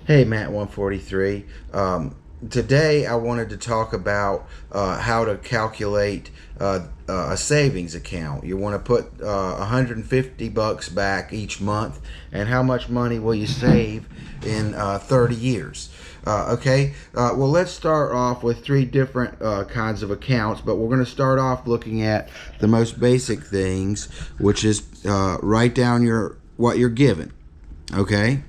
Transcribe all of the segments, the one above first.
Hey, Matt 143. Today I wanted to talk about how to calculate a savings account. You want to put 150 bucks back each month, and how much money will you save in 30 years? Well, let's start off with three different kinds of accounts, but we're going to start off looking at the most basic things, which is write down what you're given. Okay?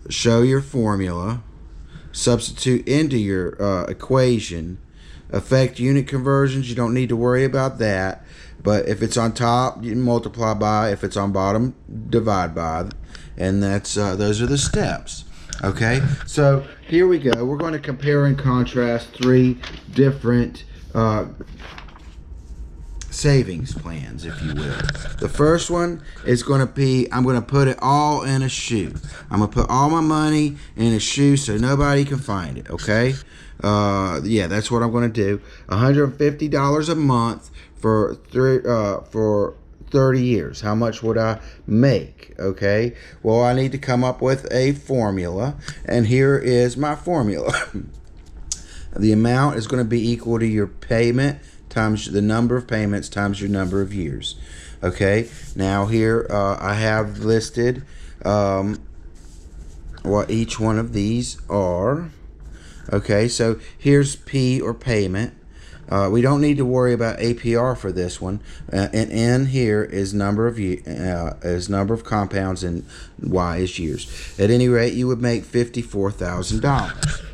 Show your formula, substitute into your equation, affect unit conversions. You don't need to worry about that, but if it's on top, you multiply by. If it's on bottom, divide by, and that's those are the steps. Okay, so here we go. We're going to compare and contrast three different savings plans, if you will. The first one is going to be, I'm going to put it all in a shoe. I'm going to put all my money in a shoe so nobody can find it, okay? Yeah, that's what I'm going to do. $150 a month for 30 years. How much would I make? Okay, well, I need to come up with a formula, and here is my formula. The amount is going to be equal to your payment times the number of payments times your number of years. Okay, now here I have listed what each one of these are. Okay, so here's P, or payment. We don't need to worry about APR for this one. And N here is number of compounds, and Y is years. At any rate, you would make $54,000.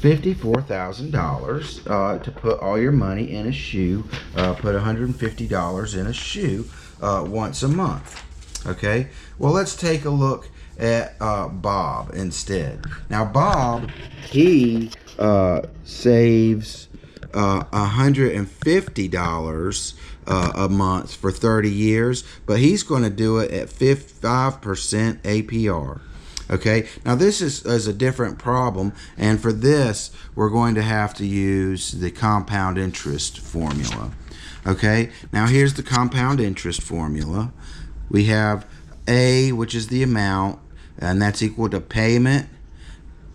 $54,000 to put all your money in a shoe. Put $150 in a shoe once a month. Okay, well, let's take a look at Bob instead. Now, Bob, he saves $150 a month for 30 years, but he's going to do it at 5% APR. Okay, now this is a different problem, and for this we're going to have to use the compound interest formula. Okay, now here's the compound interest formula. We have A, which is the amount, and that's equal to payment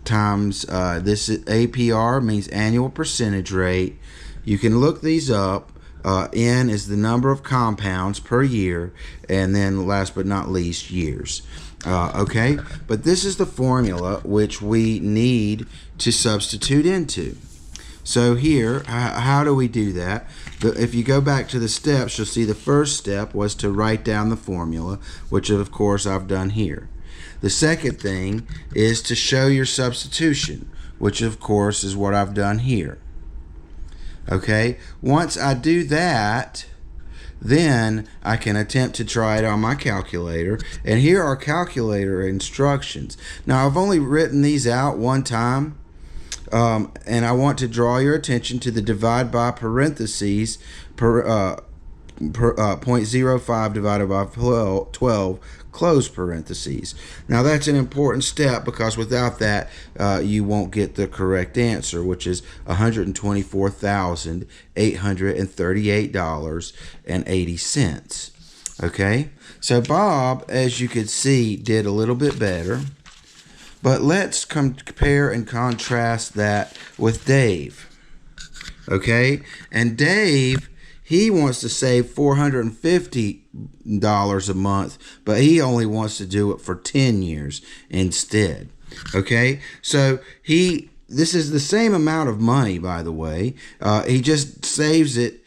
times this APR, means annual percentage rate. You can look these up. N is the number of compounds per year, and then last but not least, years. Okay, but this is the formula which we need to substitute into. So here, how do we do that? If you go back to the steps, you'll see the first step was to write down the formula, which of course I've done here. The second thing is to show your substitution, which of course is what I've done here. Okay, once I do that, then I can attempt to try it on my calculator, and here are calculator instructions. Now, I've only written these out one time, and I want to draw your attention to the divide by parentheses per 0.05 divided by 12 close parentheses. Now, that's an important step, because without that you won't get the correct answer, which is $124,838.80. okay, so Bob, as you could see, did a little bit better, but let's compare and contrast that with Dave. Okay, and Dave, he wants to save $450 a month, but he only wants to do it for 10 years instead. Okay, so this is the same amount of money, by the way. He just saves it.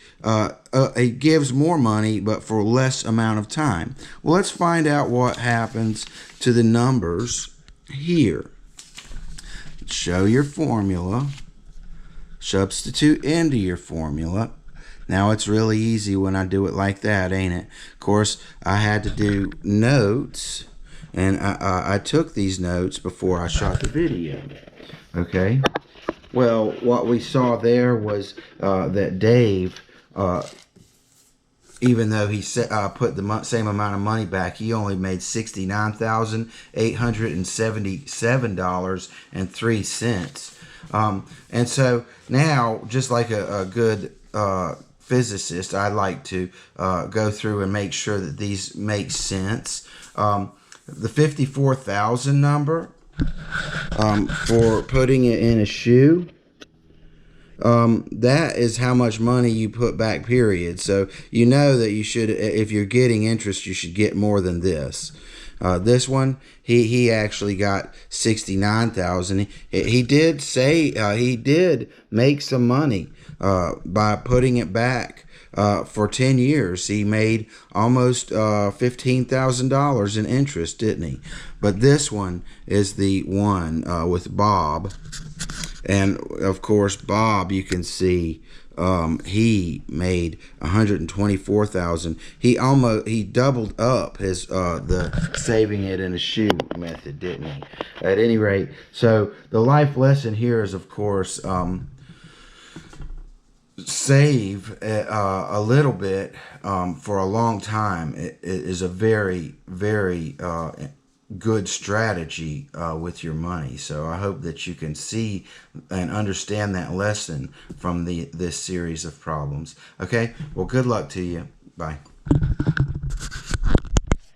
He gives more money, but for less amount of time. Well, let's find out what happens to the numbers here. Show your formula. Substitute into your formula. Now, it's really easy when I do it like that, ain't it? Of course, I had to do notes, and I took these notes before I shot the video. Okay? Well, what we saw there was that Dave, even though he put the same amount of money back, he only made $69,877.03. And so now, just like a good physicist, I like to go through and make sure that these make sense. The 54,000 number for putting it in a shoe, that is how much money you put back, period. So you know that you should, if you're getting interest, you should get more than this. This one, he actually got 69,000. He did say he did make some money by putting it back. For 10 years, he made almost $15,000 in interest, didn't he? But this one is the one with Bob. And of course, Bob, you can see he made 124,000. He doubled up his the saving it in a shoe method, didn't he? At any rate, so the life lesson here is, of course, save a little bit for a long time. It is a very, very good strategy with your money. So I hope that you can see and understand that lesson from this series of problems. Okay, well, good luck to you. Bye.